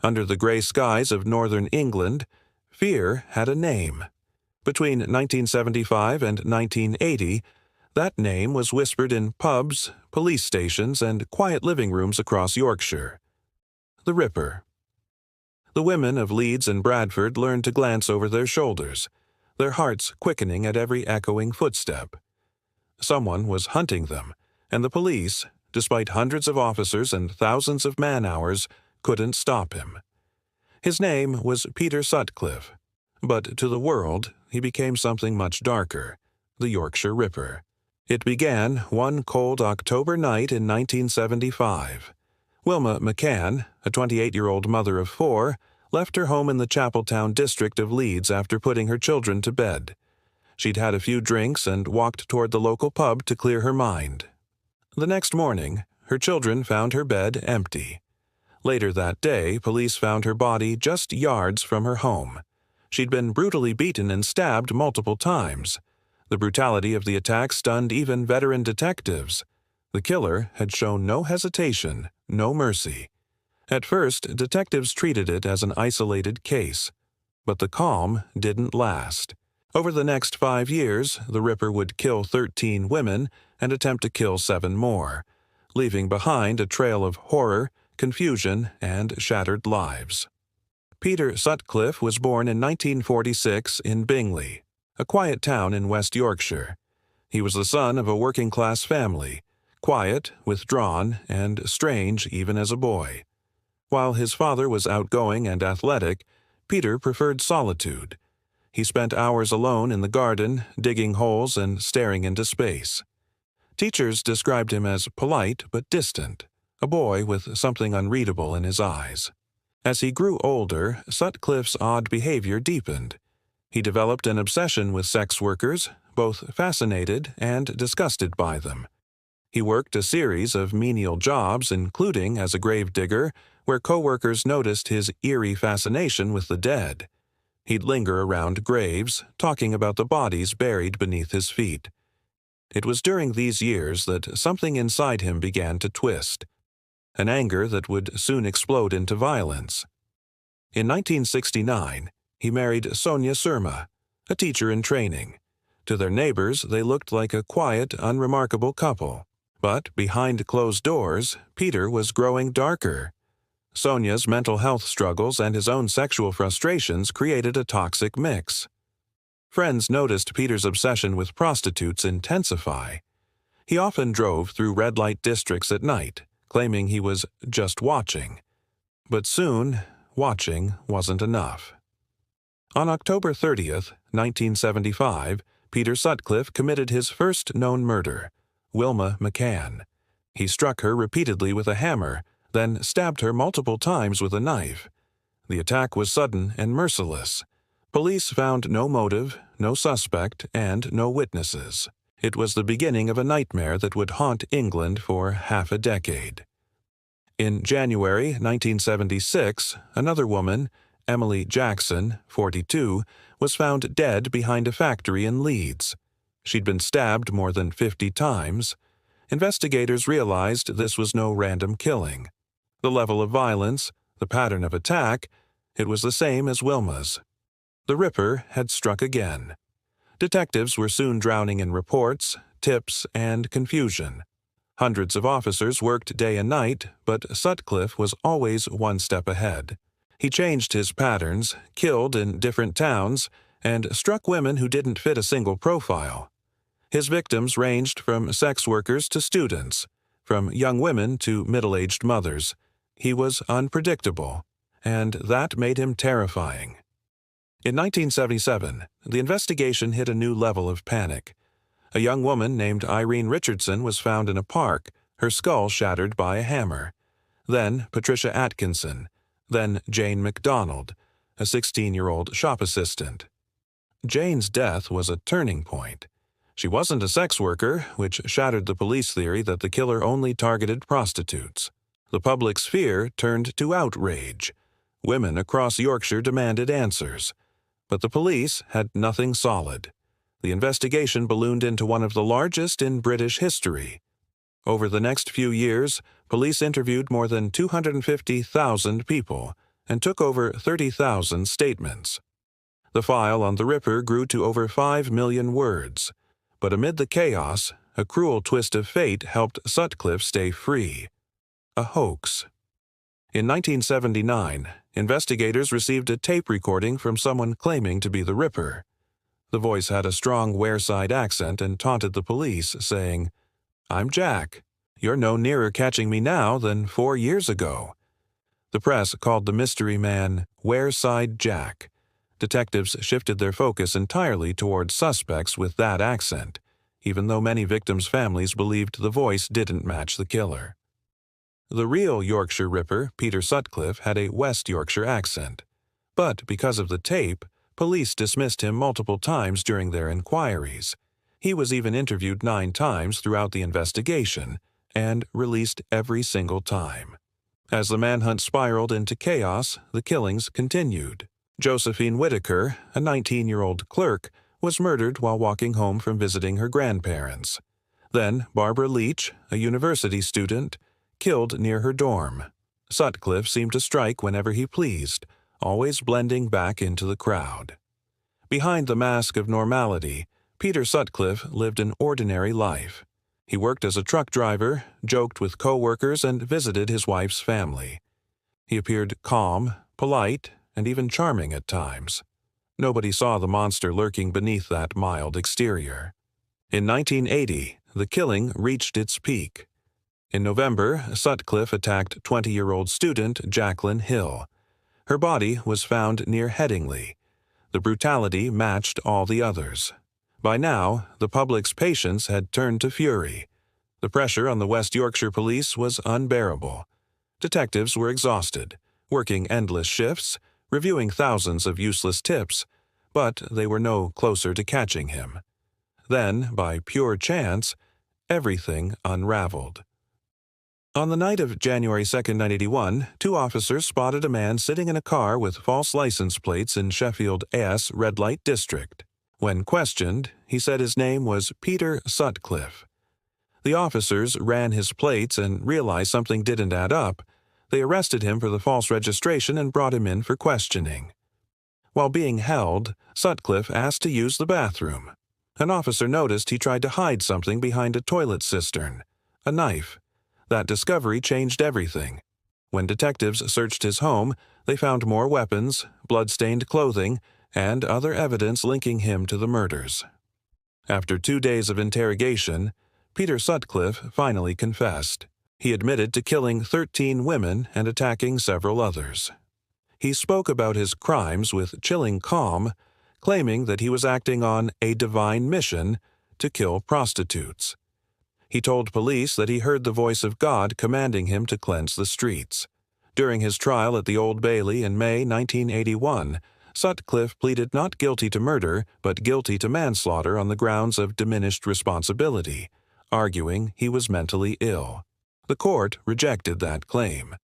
Under the gray skies of northern England, fear had a name. Between 1975 and 1980, that name was whispered in pubs, police stations, and quiet living rooms across Yorkshire. The Ripper. The women of Leeds and Bradford learned to glance over their shoulders, their hearts quickening at every echoing footstep. Someone was hunting them, and the police, despite hundreds of officers and thousands of man-hours, couldn't stop him. His name was Peter Sutcliffe, but to the world he became something much darker, the Yorkshire Ripper. It began one cold October night in 1975. Wilma McCann, a 28-year-old mother of 4, left her home in the Chapeltown district of Leeds after putting her children to bed. She'd had a few drinks and walked toward the local pub to clear her mind. The next morning, her children found her bed empty. Later that day, police found her body just yards from her home. She'd been brutally beaten and stabbed multiple times. The brutality of the attack stunned even veteran detectives. The killer had shown no hesitation, no mercy. At first, detectives treated it as an isolated case. But the calm didn't last. Over the next 5 years, the Ripper would kill 13 women and attempt to kill 7 more, leaving behind a trail of horror, confusion, and shattered lives. Peter Sutcliffe was born in 1946 in Bingley, a quiet town in West Yorkshire. He was the son of a working-class family, quiet, withdrawn, and strange even as a boy. While his father was outgoing and athletic, Peter preferred solitude. He spent hours alone in the garden, digging holes and staring into space. Teachers described him as polite but distant, a boy with something unreadable in his eyes. As he grew older, Sutcliffe's odd behavior deepened. He developed an obsession with sex workers, both fascinated and disgusted by them. He worked a series of menial jobs, including as a gravedigger, where co-workers noticed his eerie fascination with the dead. He'd linger around graves, talking about the bodies buried beneath his feet. It was during these years that something inside him began to twist, an anger that would soon explode into violence. In 1969, he married Sonia Surma, a teacher in training. To their neighbors, they looked like a quiet, unremarkable couple. But behind closed doors, Peter was growing darker. Sonia's mental health struggles and his own sexual frustrations created a toxic mix. Friends noticed Peter's obsession with prostitutes intensify. He often drove through red-light districts at night, claiming he was just watching. But soon, watching wasn't enough. On October 30th, 1975, Peter Sutcliffe committed his first known murder, Wilma McCann. He struck her repeatedly with a hammer, then stabbed her multiple times with a knife. The attack was sudden and merciless. Police found no motive, no suspect, and no witnesses. It was the beginning of a nightmare that would haunt England for half a decade. In January 1976, another woman, Emily Jackson, 42, was found dead behind a factory in Leeds. She'd been stabbed more than 50 times. Investigators realized this was no random killing. The level of violence, the pattern of attack, it was the same as Wilma's. The Ripper had struck again. Detectives were soon drowning in reports, tips, and confusion. Hundreds of officers worked day and night, but Sutcliffe was always one step ahead. He changed his patterns, killed in different towns, and struck women who didn't fit a single profile. His victims ranged from sex workers to students, from young women to middle-aged mothers. He was unpredictable, and that made him terrifying. In 1977, the investigation hit a new level of panic. A young woman named Irene Richardson was found in a park, her skull shattered by a hammer. Then Patricia Atkinson. Then Jane MacDonald, a 16-year-old shop assistant. Jane's death was a turning point. She wasn't a sex worker, which shattered the police theory that the killer only targeted prostitutes. The public's fear turned to outrage. Women across Yorkshire demanded answers. But the police had nothing solid. The investigation ballooned into one of the largest in British history. Over the next few years, police interviewed more than 250,000 people, and took over 30,000 statements. The file on the Ripper grew to over 5 million words, but amid the chaos, a cruel twist of fate helped Sutcliffe stay free. A hoax. In 1979, investigators received a tape recording from someone claiming to be the Ripper. The voice had a strong Wearside accent and taunted the police, saying, "I'm Jack. You're no nearer catching me now than 4 years ago." The press called the mystery man Wearside Jack. Detectives shifted their focus entirely towards suspects with that accent, even though many victims' families believed the voice didn't match the killer. The real Yorkshire Ripper, Peter Sutcliffe, had a West Yorkshire accent. But because of the tape, police dismissed him multiple times during their inquiries. He was even interviewed 9 times throughout the investigation, and released every single time. As the manhunt spiraled into chaos, the killings continued. Josephine Whitaker, a 19-year-old clerk, was murdered while walking home from visiting her grandparents. Then Barbara Leach, a university student, killed near her dorm. Sutcliffe seemed to strike whenever he pleased, always blending back into the crowd. Behind the mask of normality, Peter Sutcliffe lived an ordinary life. He worked as a truck driver, joked with co-workers, and visited his wife's family. He appeared calm, polite, and even charming at times. Nobody saw the monster lurking beneath that mild exterior. In 1980, the killing reached its peak. In November, Sutcliffe attacked 20-year-old student Jacqueline Hill. Her body was found near Headingley. The brutality matched all the others. By now, the public's patience had turned to fury. The pressure on the West Yorkshire police was unbearable. Detectives were exhausted, working endless shifts, reviewing thousands of useless tips, but they were no closer to catching him. Then, by pure chance, everything unraveled. On the night of January 2, 1981, 2 officers spotted a man sitting in a car with false license plates in Sheffield S red light district. When questioned, he said his name was Peter Sutcliffe. The officers ran his plates and realized something didn't add up. They arrested him for the false registration and brought him in for questioning. While being held, Sutcliffe asked to use the bathroom. An officer noticed he tried to hide something behind a toilet cistern, a knife. That discovery changed everything. When detectives searched his home, they found more weapons, blood-stained clothing, and other evidence linking him to the murders. After 2 days of interrogation, Peter Sutcliffe finally confessed. He admitted to killing 13 women and attacking several others. He spoke about his crimes with chilling calm, claiming that he was acting on a divine mission to kill prostitutes. He told police that he heard the voice of God commanding him to cleanse the streets. During his trial at the Old Bailey in May 1981, Sutcliffe pleaded not guilty to murder, but guilty to manslaughter on the grounds of diminished responsibility, arguing he was mentally ill. The court rejected that claim.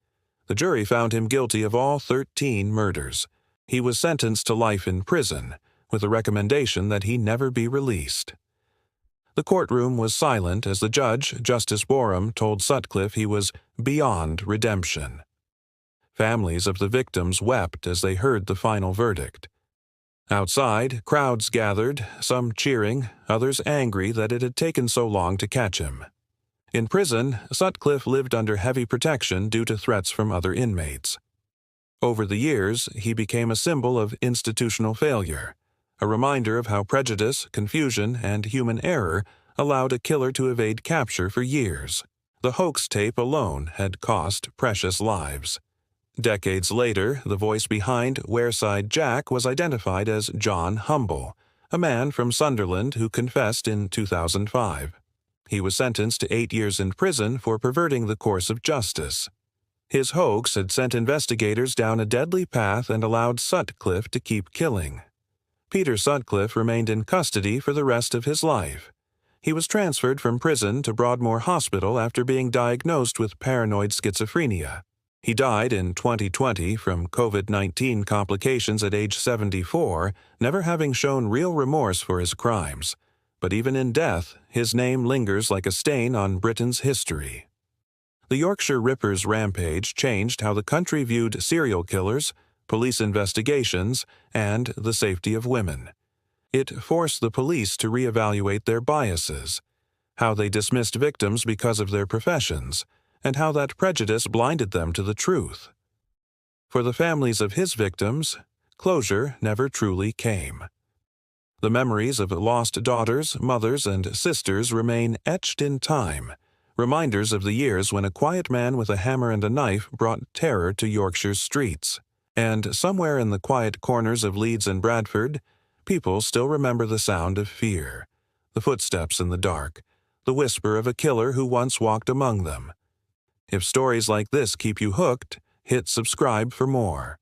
The jury found him guilty of all 13 murders. He was sentenced to life in prison, with a recommendation that he never be released. The courtroom was silent as the judge, Justice Borum, told Sutcliffe he was beyond redemption. Families of the victims wept as they heard the final verdict. Outside, crowds gathered, some cheering, others angry that it had taken so long to catch him. In prison, Sutcliffe lived under heavy protection due to threats from other inmates. Over the years, he became a symbol of institutional failure, a reminder of how prejudice, confusion, and human error allowed a killer to evade capture for years. The hoax tape alone had cost precious lives. Decades later, the voice behind Wearside Jack was identified as John Humble, a man from Sunderland who confessed in 2005. He was sentenced to 8 years in prison for perverting the course of justice. His hoax had sent investigators down a deadly path and allowed Sutcliffe to keep killing. Peter Sutcliffe remained in custody for the rest of his life. He was transferred from prison to Broadmoor Hospital after being diagnosed with paranoid schizophrenia. He died in 2020 from COVID-19 complications at age 74, never having shown real remorse for his crimes. But even in death, his name lingers like a stain on Britain's history. The Yorkshire Ripper's rampage changed how the country viewed serial killers, police investigations, and the safety of women. It forced the police to reevaluate their biases, how they dismissed victims because of their professions, and how that prejudice blinded them to the truth. For the families of his victims, closure never truly came. The memories of lost daughters, mothers, and sisters remain etched in time, reminders of the years when a quiet man with a hammer and a knife brought terror to Yorkshire's streets. And somewhere in the quiet corners of Leeds and Bradford, people still remember the sound of fear, the footsteps in the dark, the whisper of a killer who once walked among them. If stories like this keep you hooked, hit subscribe for more.